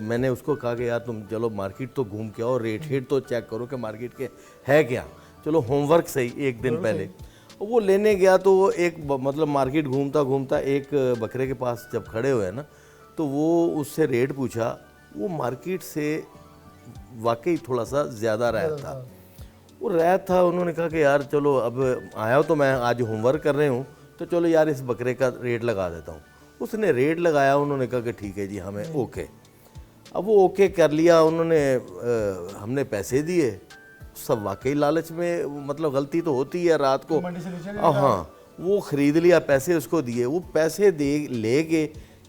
मैंने उसको कहा कि यार तुम चलो मार्केट तो घूम के आओ, रेट तो चेक करो कि मार्केट के है क्या, चलो होमवर्क सही एक दिन पहले। वो लेने गया तो वो एक मतलब मार्केट घूमता घूमता एक बकरे के पास जब खड़े हुए ना, तो वो उससे रेट पूछा। वो मार्केट से वाकई थोड़ा सा ज़्यादा रेट था। वो रेट था, उन्होंने कहा कि यार चलो अब आया तो मैं आज होमवर्क कर रहे हूँ, तो चलो यार इस बकरे का रेट लगा देता हूँ। उसने रेट लगाया, उन्होंने कहा कि ठीक है जी हमें ओके। अब वो ओके कर लिया उन्होंने, हमने पैसे दिए। सब वाकई लालच में, मतलब गलती तो होती है रात को।
मंडी से नीचे
हाँ, वो ख़रीद लिया, पैसे उसको दिए, वो पैसे दे लेके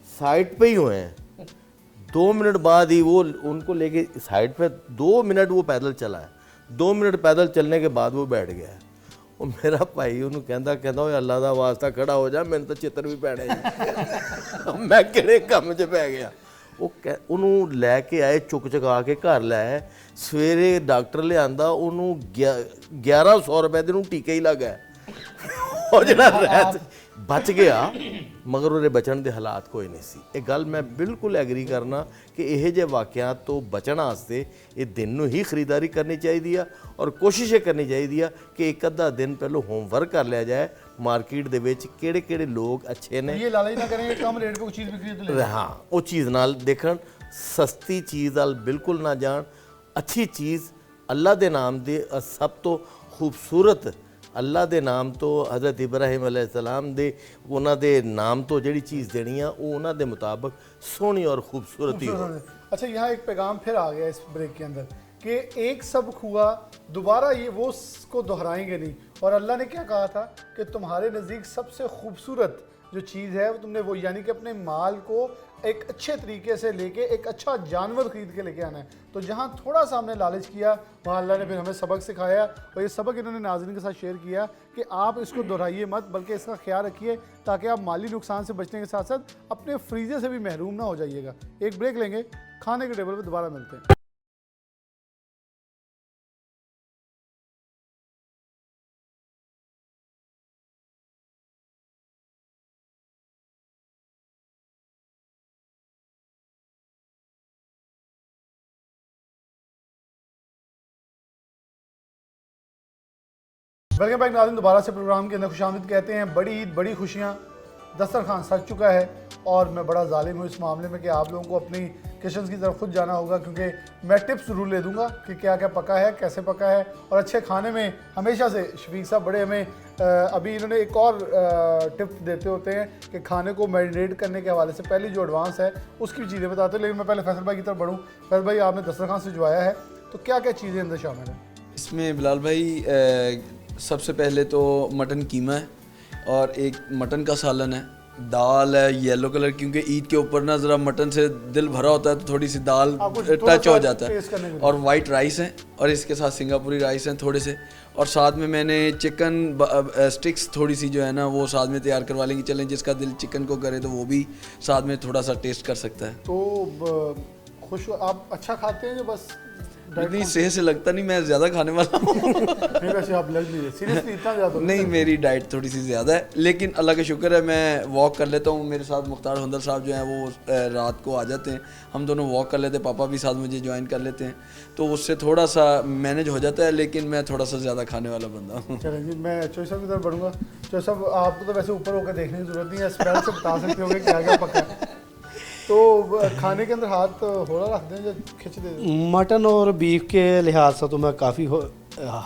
साइड पे ही हुए हैं। 2 मिनट बाद ही वो उनको लेके साइड पे 2 मिनट वो पैदल चला है। 2 मिनट पैदल चलने के बाद वो बैठ गया है। ਉਹ ਮੇਰਾ ਭਾਈ ਉਹਨੂੰ ਕਹਿੰਦਾ ਓਏ ਅੱਲਾ ਦਾ ਵਾਸਤਾ ਖੜਾ ਹੋ ਜਾ, ਮੈਨੂੰ ਤਾਂ ਚਿੱਤਰ ਵੀ ਪੈਣੇ ਜੀ। ਮੈਂ ਕਿਹੜੇ ਕੰਮ 'ਚ ਪੈ ਗਿਆ। ਉਹਨੂੰ ਲੈ ਕੇ ਆਏ, ਚੁੱਕ ਚੁਕਾ ਕੇ ਘਰ ਲੈ ਆਏ। ਸਵੇਰੇ ਡਾਕਟਰ ਲਿਆਂਦਾ, ਉਹਨੂੰ 1100 ਰੁਪਏ ਦੇ ਨੂੰ ਟੀਕੇ ਹੀ ਲੱਗ ਗਏ। ਉਹ ਜਿਹੜਾ ਰਹਿਤ ਬਚ ਗਿਆ, ਮਗਰ ਉਹਦੇ ਬਚਣ ਦੇ ਹਾਲਾਤ ਕੋਈ ਨਹੀਂ ਸੀ। ਇਹ ਗੱਲ ਮੈਂ ਬਿਲਕੁਲ ਐਗਰੀ ਕਰਨਾ ਕਿ ਇਹੋ ਜਿਹੇ ਵਾਕਿਆਂ ਤੋਂ ਬਚਣ ਵਾਸਤੇ ਇਹ ਦਿਨ ਨੂੰ ਹੀ ਖਰੀਦਦਾਰੀ ਕਰਨੀ ਚਾਹੀਦੀ ਆ, ਔਰ ਕੋਸ਼ਿਸ਼ ਇਹ ਕਰਨੀ ਚਾਹੀਦੀ ਆ ਕਿ ਇੱਕ ਅੱਧਾ ਦਿਨ ਪਹਿਲਾਂ ਹੋਮਵਰਕ ਕਰ ਲਿਆ ਜਾਏ ਮਾਰਕੀਟ ਦੇ ਵਿੱਚ ਕਿਹੜੇ ਕਿਹੜੇ ਲੋਕ ਅੱਛੇ ਨੇ।
ये लालच ना करेंगे, कम रेट पे कोई चीज़ बिक्री है तो ले लें।
ਹਾਂ, ਉਹ ਚੀਜ਼ ਨਾਲ ਦੇਖਣ, ਸਸਤੀ ਚੀਜ਼ ਵੱਲ ਬਿਲਕੁਲ ਨਾ ਜਾਣ। ਅੱਛੀ ਚੀਜ਼ ਅੱਲਾ ਦੇ ਨਾਮ ਦੇ ਸਭ ਤੋਂ ਖੂਬਸੂਰਤ, ਅੱਲਾ ਦੇ ਨਾਮ ਤੋਂ ਹਜ਼ਰਤ ਇਬਰਾਹੀਮ अलैहिस्सलाम ਦੇ ਉਹਨਾਂ ਦੇ ਨਾਮ ਤੋਂ ਜਿਹੜੀ चीज़ देनी ਆ, ਉਹ ਉਹਨਾਂ ਦੇ ਮੁਤਾਬਕ सोहनी और खूबसूरत ही हो।
अच्छा, यहाँ एक पैगाम फिर आ गया इस ब्रेक के अंदर कि एक सबक हुआ, दोबारा ये वो को दोहराएंगे नहीं। और अल्लाह ने क्या कहा था कि तुम्हारे नज़दीक सबसे खूबसूरत जो चीज़ है वो तुमने वो, यानी कि अपने माल को एक अच्छे तरीके से लेके एक अच्छा जानवर ख़रीद के लेके आना है। तो जहाँ थोड़ा सा हमने लालच किया, वहाँ अल्लाह ने फिर हमें सबक सिखाया, और ये सबक इन्होंने नाज़रीन के साथ शेयर किया कि आप इसको दोहराइए मत, बल्कि इसका ख्याल रखिए ताकि आप माली नुकसान से बचने के साथ साथ अपने फ्रीज़र से भी महरूम ना हो जाइएगा। एक ब्रेक लेंगे, खाने के टेबल पर दोबारा मिलते हैं। वेलकम बैक नाज़रीन, दोबारा से प्रोग्राम के अंदर खुशामदीद कहते हैं। बड़ी ईद, बड़ी खुशियाँ, दस्तरखान सज चुका है, और मैं बड़ा जालिम हूँ इस मामले में कि आप लोगों को अपनी किचन की तरफ खुद जाना होगा, क्योंकि मैं टिप्स ज़रूर ले दूँगा कि क्या क्या पका है, कैसे पका है। और अच्छे खाने में हमेशा से शफीक साहब बड़े हमें अभी इन्होंने एक और टिप देते होते हैं कि खाने को मैरिनेट करने के हवाले से पहले जो एडवांस है उसकी भी चीज़ें बताते हैं। लेकिन मैं पहले फैसल भाई की तरफ बढ़ूँ। फैसल भाई, आपने दस्तरखान से जो आया है, तो क्या क्या चीज़ें अंदर शामिल हैं?
इसमें बिलाल भाई सबसे पहले तो मटन कीमा है, और एक मटन का सालन है, दाल है येलो कलर, क्योंकि ईद के ऊपर ना ज़रा मटन से दिल भरा होता है तो थोड़ी सी दाल
हाँ, कुछ थोड़ा
टच हो
सा
जाता है।
टेस्ट करने के लिए।
और वाइट राइस हैं और इसके साथ सिंगापुरी राइस हैं थोड़े से, और साथ में मैंने चिकन स्टिक्स थोड़ी सी जो है ना वो साथ में तैयार करवा लेंगे। चलें जिसका दिल चिकन को करे तो वो भी साथ में थोड़ा सा टेस्ट कर सकता है।
तो खुश आप अच्छा खाते हैं या बस डाइट
इतनी सेहत से लगता नहीं मैं ज़्यादा खाने वाला हूँ।
नहीं, वैसे आप लग नहीं रहे सीरियसली इतना ज़्यादा
नहीं, मेरी डाइट थोड़ी सी ज़्यादा है, लेकिन अल्लाह का शुक्र है मैं वॉक कर लेता हूँ। मेरे साथ मुख्तार हुंदर साहब जो हैं वो रात को आ जाते हैं, हम दोनों वॉक कर लेते हैं, पापा भी साथ मुझे ज्वाइन कर लेते हैं, तो उससे थोड़ा सा मैनेज हो जाता है। लेकिन मैं थोड़ा सा ज़्यादा खाने वाला बंदा हूँ।
चलें जी, मैं चोई साहब की तरफ बढ़ूंगा। चोई साहब आपको तो वैसे ऊपर होकर देखने की जरूरत नहीं है, स्मेल से बता सकते होंगे क्या क्या पका है। तो खाने के अंदर हाथ होला रख दें या खिंच दें?
मटन और बीफ के लिहाज से तो मैं काफ़ी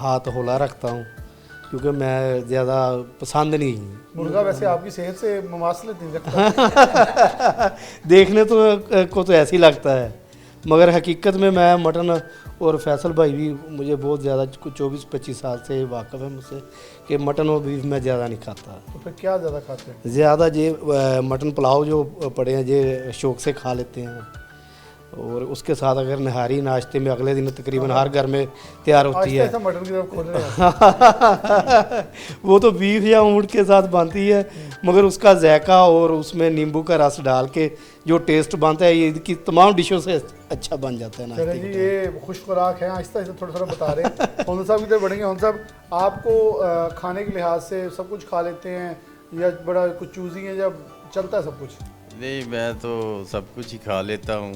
हाथ होला रखता हूँ, क्योंकि मैं ज़्यादा पसंद नहीं
मुर्गा वैसे आपकी सेहत से ममासलत नहीं रखता।
देखने को तो ऐसे ही लगता है, मगर हकीकत में मैं मटन, और फैसल भाई भी मुझे बहुत ज़्यादा 24-25 साल से वाकफ़ है मुझसे कि मटन और बीफ मैं ज़्यादा नहीं खाता।
तो फिर क्या ज़्यादा खाते हैं?
ज़्यादा जे मटन पुलाव जो पड़े हैं जे शौक से खा लेते हैं, और उसके साथ अगर नहारी नाश्ते में अगले दिन तकरीबन हर घर में तैयार होती है।
ऐसा मटन की तरफ खोल रहे हैं।
वो तो बीफ या ऊँट के साथ बनती है, मगर उसका जायका और उसमें नींबू का रस डाल के जो टेस्ट बनता है, ये इसकी तमाम डिशों से अच्छा बन जाता है ना।
चलें जी, ये खुश खुराक है, आहिस्ता आहिस्ता थोड़ा थोड़ा बता रहे हैं। होंदर साहब की तरफ बढ़ेंगे। होंदर साहब, आपको खाने के लिहाज से सब कुछ खा लेते हैं या बड़ा कुछ चूजी है, या चलता है सब कुछ?
नहीं, मैं तो सब कुछ ही खा लेता हूँ।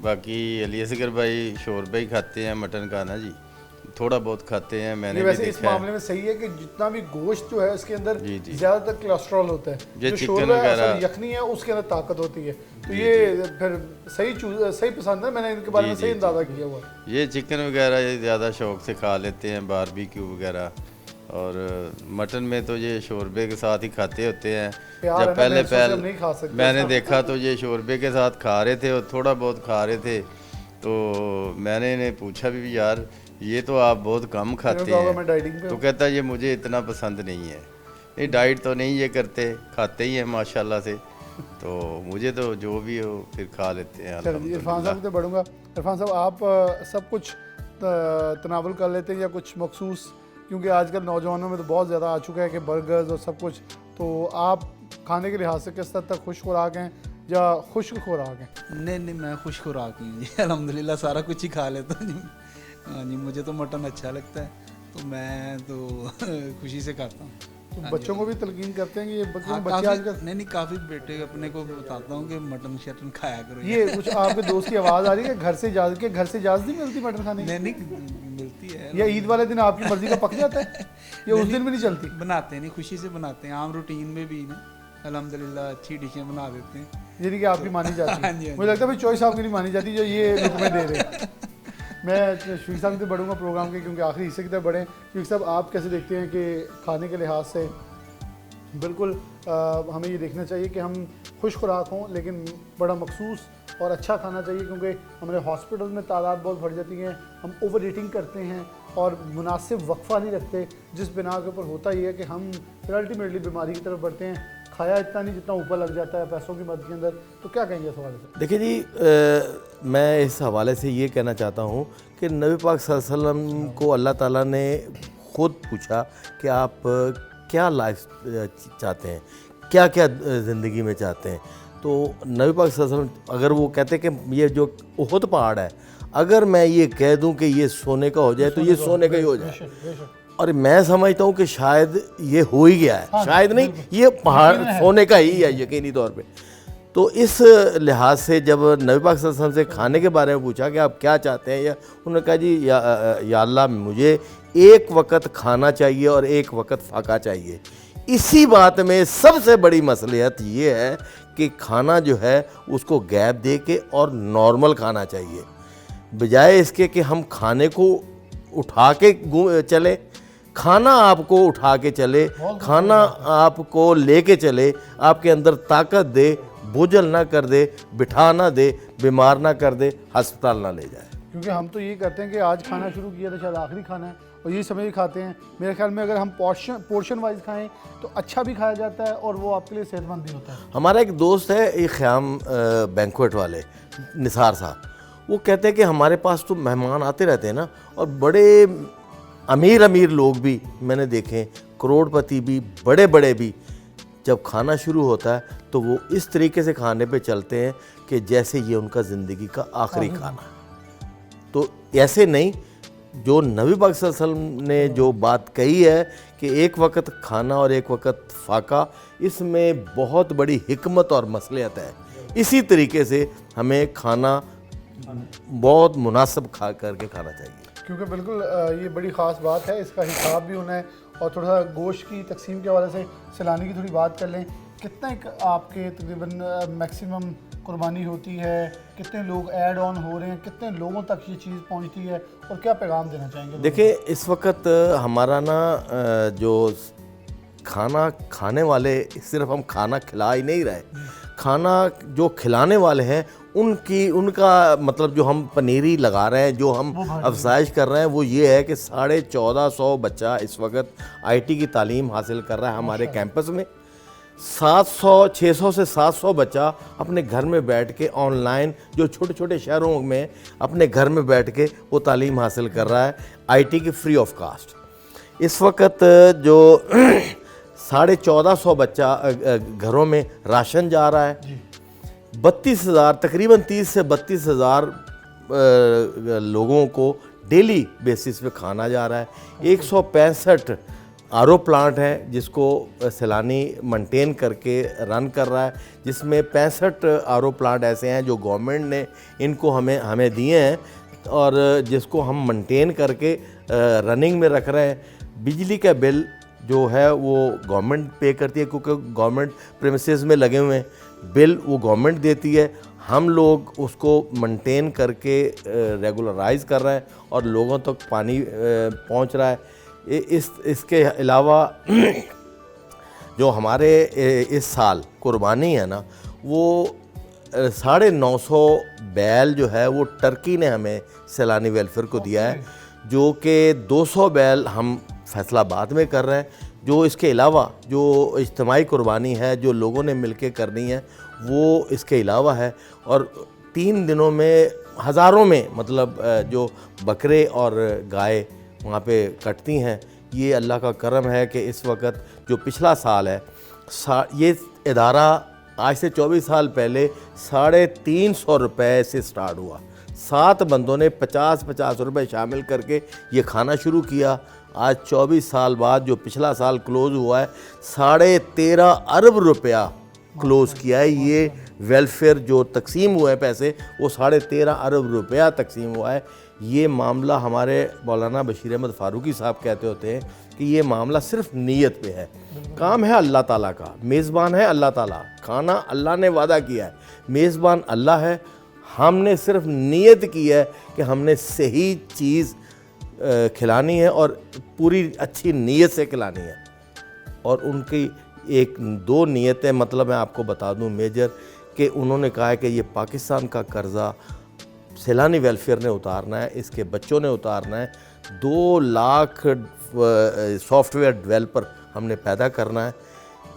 बाकी अली असगर भाई शोरबा ही खाते हैं मटन का ना जी, थोड़ा बहुत खाते हैं। मैंने
ये
भी
वैसे इस
देखा
मामले
है।
में सही है कि जितना भी गोश्त जो है उसके अंदर
जी, जी।
ज्यादातर कोलेस्ट्रॉल होता है।
ये
जो
चिकन
शोरबा है,
वगैरह-
असल यखनी है, उसके अंदर ताकत होती है। तो ये फिर सही पसंद है, मैंने इनके बारे में
जी,
सही
जी,
अंदाजा किया हुआ है।
ये चिकन वगैरह ये ज़्यादा शौक से खा लेते हैं, बारबेक्यू वगैरह। और मटन में तो ये शोरबे के साथ ही खाते होते हैं।
प्यार है
जब
ना,
पहले
भैंसों से हम नहीं खा सकते।
मैंने देखा तो ये शोरबे के साथ खा रहे थे और थोड़ा बहुत खा रहे थे, तो मैंने इन्हें पूछा भी यार ये तो आप बहुत कम खाते
कहा, मैं डाइटिंग पे
हैं, तो
हूँ।
कहता ये मुझे इतना पसंद नहीं है। ये डाइट तो नहीं ये करते, खाते ही हैं माशाल्लाह से, तो मुझे तो जो भी हो फिर खा लेते हैं।
चलिए जी, इरफान साहब की तरफ बढ़ूंगा। इरफान साहब, आप सब कुछ तनावुल कर लेते हैं या कुछ मखसूस? क्योंकि आजकल नौजवानों में तो बहुत ज़्यादा आ चुका है कि बर्गर्स और सब कुछ, तो आप खाने के लिहाज से किस हद तक खुश खुराक हैं या खुश्क खुराक हैं?
नहीं, मैं खुश खुराक ही हूँ जी, अल्हम्दुलिल्लाह सारा कुछ ही खा लेता हूँ जी। हाँ जी, मुझे तो मटन अच्छा लगता है, तो मैं तो खुशी से खाता हूँ।
तो
हाँ
बच्चों
जी,
को भी तलकीन करते हैं कि ये बच्चे
हाँ,
बच्चे आजकल
नहीं काफ़ी बेटे अपने को बताता हूँ कि मटन शटन खाया करो।
ये कुछ आपके दोस्त की आवाज़ आ रही है, घर से इजाज़त नहीं मिलती मटन खाने की?
नहीं मिलती है,
या ईद वाले दिन आपकी मर्जी का पक जाता है या उस दिन भी नहीं चलती?
बनाते हैं, नहीं खुशी से बनाते हैं, आम रूटीन में भी ना अल्हम्दुलिल्लाह अच्छी डिशें बना देते हैं।
यानी कि आपकी मानी जाती
हाँ
है।
जी, हाँ
मुझे लगता है भाई चॉइस आपकी नहीं मानी जाती जो ये रुकमे दे रहे हैं। मैं शफीक साहब की तरफ बढ़ूंगा प्रोग्राम के, क्योंकि आखिरी हिस्से की तरफ बढ़ें। शफीक साहब, आप कैसे देखते हैं कि खाने के लिहाज से बिल्कुल हमें ये देखना चाहिए कि हम खुश खुराक हों, लेकिन बड़ा मखसूस और अच्छा खाना चाहिए, क्योंकि हमारे हॉस्पिटल में तादाद बहुत बढ़ जाती हैं, हम ओवर ईटिंग करते हैं और मुनासिब वक्फा नहीं रखते, जिस बिना के ऊपर होता ही है कि हम फिर अल्टीमेटली बीमारी की तरफ बढ़ते हैं। खाया इतना नहीं जितना ऊपर लग जाता है पैसों की मद के अंदर। तो क्या कहेंगे इस हवाले से?
देखिए जी, मैं इस हवाले से ये कहना चाहता हूँ कि नबी पाक सल्लल्लाहु अलैहि वसल्लम को अल्लाह ताला ने ख़ुद पूछा कि आप क्या लाइफ चाहते हैं, क्या क्या ज़िंदगी में चाहते हैं। तो नबी पाक सल्लल्लाहु अलैहि वसल्लम अगर वो कहते कि ये जो उहद पहाड़ है, अगर मैं ये कह दूं कि ये सोने का हो जाए तो ये सोने का ही हो जाए। और मैं समझता हूँ कि शायद ये हो ही गया है।
हाँ,
शायद नहीं, ये पहाड़ सोने का ही है यकीनी तौर पे। तो इस लिहाज से जब नबी पाक सल्लल्लाहु अलैहि वसल्लम से खाने के बारे में पूछा कि आप क्या चाहते हैं, या उन्होंने कहा जी या अल्लाह मुझे एक वक्त खाना चाहिए और एक वक्त फाका चाहिए। इसी बात में सबसे बड़ी मसलियत ये है कि खाना जो है उसको गैप दे के और नॉर्मल खाना चाहिए, बजाय इसके कि हम खाने को उठा के चले। खाना आपको उठा के चले, खाना आपको लेके चले, आपके अंदर ताकत दे, बोझल ना कर दे, बिठा ना दे, बीमार ना कर दे, अस्पताल ना ले जाए।
क्योंकि हम तो ये करते हैं कि आज खाना शुरू किया तो शायद आखिरी खाना है, और यही समय भी खाते हैं। मेरे ख्याल में अगर हम पोर्शन वाइज खाएं तो अच्छा भी खाया जाता है और वो आपके लिए सेहतमंद भी होता है।
हमारा एक दोस्त है, एक ख़याम बैंक्वेट वाले निसार साहब, वो कहते हैं कि हमारे पास तो मेहमान आते रहते हैं ना, और बड़े अमीर अमीर लोग भी मैंने देखे, करोड़पति भी, बड़े बड़े भी, जब खाना शुरू होता है तो वो इस तरीके से खाने पे चलते हैं कि जैसे ये उनका ज़िंदगी का आखिरी खाना है। तो ऐसे नहीं, जो नबी पाक सल्लल्लाहु अलैहि वसल्लम ने जो बात कही है कि एक वक्त खाना और एक वक्त फाका, इसमें बहुत बड़ी हिकमत और मसलियत है। इसी तरीके से हमें खाना बहुत मुनासिब खा करके खाना चाहिए,
क्योंकि बिल्कुल ये बड़ी ख़ास बात है, इसका हिसाब भी होना है। और थोड़ा सा गोश्त की तकसीम के हवाले से सैलानी की थोड़ी बात कर लें, कितना आपके तकरीबन मैक्सिमम कुर्बानी होती है, कितने लोग ऐड ऑन हो रहे हैं, कितने लोगों तक ये चीज़ पहुंचती है, और क्या पैगाम देना चाहेंगे?
देखिए, इस वक्त हमारा ना जो खाना खाने वाले, सिर्फ हम खाना खिला ही नहीं रहे, खाना जो खिलाने वाले हैं उनका मतलब जो हम पनीरी लगा रहे हैं, जो हम अफजाइश कर रहे हैं, वो ये है कि 1450 बच्चा इस वक्त आईटी की तालीम हासिल कर रहा है हमारे कैंपस में। 600 से 700 बच्चा अपने घर में बैठ के ऑनलाइन, जो छोटे छोटे शहरों में अपने घर में बैठ के वो तालीम हासिल कर रहा है आईटी की फ्री ऑफ कास्ट। इस वक्त जो 1450 बच्चा घरों में राशन जा रहा है, 32,000 तकरीबन 30 से 32,000 लोगों को डेली बेसिस पे खाना जा रहा है। 165 आरओ प्लांट है जिसको सैलानी मेंटेन करके रन कर रहा है, जिसमें 65 आरओ प्लांट ऐसे हैं जो गवर्नमेंट ने इनको हमें दिए हैं और जिसको हम मेंटेन करके रनिंग में रख रहे हैं। बिजली का बिल जो है वो गवर्नमेंट पे करती है, क्योंकि गवर्नमेंट प्रेमिसेस में लगे हुए हैं, बिल वो गवर्नमेंट देती है, हम लोग उसको मेंटेन करके रेगुलराइज कर रहे हैं और लोगों तक पानी पहुंच रहा है। इसके अलावा जो हमारे इस साल कुर्बानी है ना, वो 950 बैल जो है वो टर्की ने हमें सैलानी वेलफेयर को दिया है, जो कि 200 बैल हम फैसलाबाद में कर रहे हैं। जो इसके अलावा जो इज्तिमाई कुर्बानी है जो लोगों ने मिलके करनी है वो इसके अलावा है, और 3 दिनों में हज़ारों में मतलब जो बकरे और गाय वहाँ पे कटती हैं। ये अल्लाह का करम है कि इस वक्त जो पिछला साल है, ये इदारा आज से 24 साल पहले 350 रुपये से स्टार्ट हुआ। 7 बंदों ने 50-50 रुपये शामिल करके ये खाना शुरू किया। आज 24 साल बाद जो पिछला साल क्लोज़ हुआ है, 13.5 अरब रुपया क्लोज़ किया है। ये वेलफेयर जो तकसीम हुए हैं पैसे, वो 13.5 अरब रुपया तकसीम हुआ है। ये मामला हमारे मौलाना बशीर अहमद फ़ारूकी साहब कहते होते हैं कि ये मामला सिर्फ नीयत पे है। काम है अल्लाह ताला का, मेज़बान है अल्लाह ताला, खाना अल्लाह ने वादा किया है, मेज़बान अल्लाह है। हमने सिर्फ नीयत की है कि हमने सही चीज़ खिलानी है और पूरी अच्छी नीयत से खिलानी है। और उनकी 1-2 नीयतें, मतलब मैं आपको बता दूं मेजर, कि उन्होंने कहा है कि ये पाकिस्तान का कर्ज़ा सैलानी वेलफेयर ने उतारना है, इसके बच्चों ने उतारना है। 2 लाख सॉफ्टवेयर डेवलपर हमने पैदा करना है।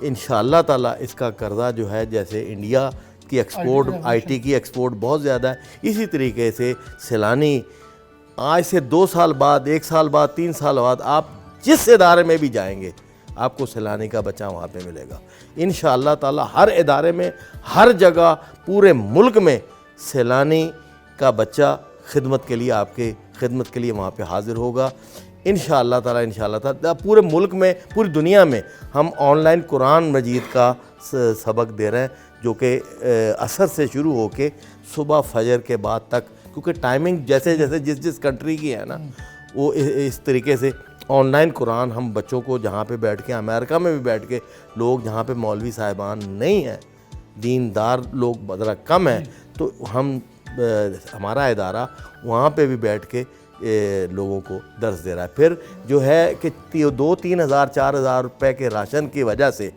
इंशाअल्लाह ताला इसका कर्ज़ा जो है, जैसे इंडिया की एक्सपोर्ट, आईटी की एक्सपोर्ट बहुत ज़्यादा है, इसी तरीके से सैलानी आज से 2 साल बाद, 1 साल बाद, 3 साल बाद आप जिस इदारे में भी जाएंगे आपको सैलानी का बच्चा वहाँ पे मिलेगा इंशाअल्लाह ताला। हर इदारे में, हर जगह, पूरे मुल्क में सैलानी का बच्चा खिदमत के लिए, आपके खिदमत के लिए वहाँ पे हाज़िर होगा इंशाअल्लाह ताला। पूरे मुल्क में, पूरी दुनिया में हम ऑनलाइन कुरान मजीद का सबक दे रहे हैं, जो कि असर से शुरू होके सुबह फजर के बाद तक, क्योंकि टाइमिंग जैसे जैसे जिस कंट्री की है ना, वो इस तरीके से ऑनलाइन कुरान हम बच्चों को जहाँ पे बैठ के, अमेरिका में भी बैठ के, लोग जहाँ पे मौलवी साहिबान नहीं हैं, दीनदार लोग ज़रा कम हैं, तो हम हमारा इदारा वहाँ पे भी बैठ के लोगों को दर्स दे रहा है। फिर जो है कि 2-3 हज़ार 4 हज़ार रुपये के राशन की वजह से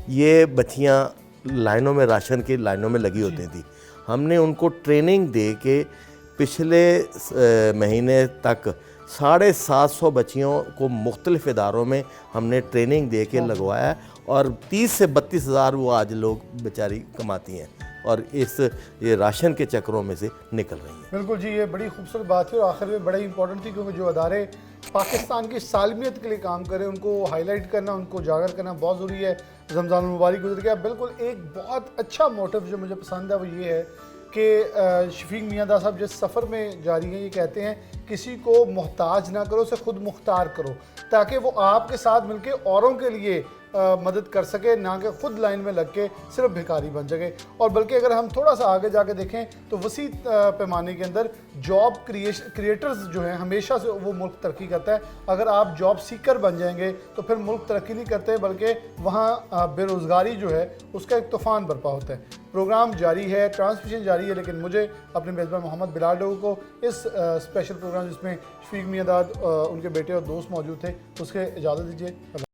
ये बच्चियाँ लाइनों में, राशन की लाइनों में लगी होती थी। हमने उनको ट्रेनिंग दे के पिछले महीने तक 750 बच्चियों को मुख्तलिफ़ इदारों में हमने ट्रेनिंग दे के लगवाया है और 30 से 32 हज़ार वो आज लोग बेचारी कमाती हैं और ये राशन के चक्रों में से निकल रही हैं।
बिल्कुल जी, ये बड़ी खूबसूरत बात है और आखिर में बड़ा इंपॉर्टेंट थी, क्योंकि जो अदारे पाकिस्तान की सालमियत के लिए काम करें उनको हाईलाइट करना, उनको उजागर करना बहुत ज़रूरी है। रमज़ान मुबारक गुजर गया, बिल्कुल एक बहुत अच्छा मोटिव जो मुझे पसंद है वो ये है कि शफीक मियाँदा साहब जिस सफ़र में जा रही हैं, ये कहते हैं किसी को मोहताज ना करो, उसे खुद मुख्तार करो, ताकि वो आपके साथ मिलके औरों के लिए मदद कर सके, ना कि खुद लाइन में लग के सिर्फ भिखारी बन सके। और बल्कि अगर हम थोड़ा सा आगे जाके देखें तो वसी पैमाने के अंदर जॉब क्रिएटर्स जो हैं हमेशा से वो मुल्क तरक्की करता है। अगर आप जॉब सीकर बन जाएंगे तो फिर मुल्क तरक्की नहीं करते, बल्कि वहाँ बेरोज़गारी जो है उसका एक तूफ़ान बर्पा होता है। प्रोग्राम जारी है, ट्रांसमिशन जारी है, लेकिन मुझे अपने मेज़बान मोहम्मद बिलाल लोगों को इस स्पेशल प्रोग्राम जिसमें शफीक मियाँदा उनके बेटे और दोस्त मौजूद थे उसके इजाज़त दीजिए।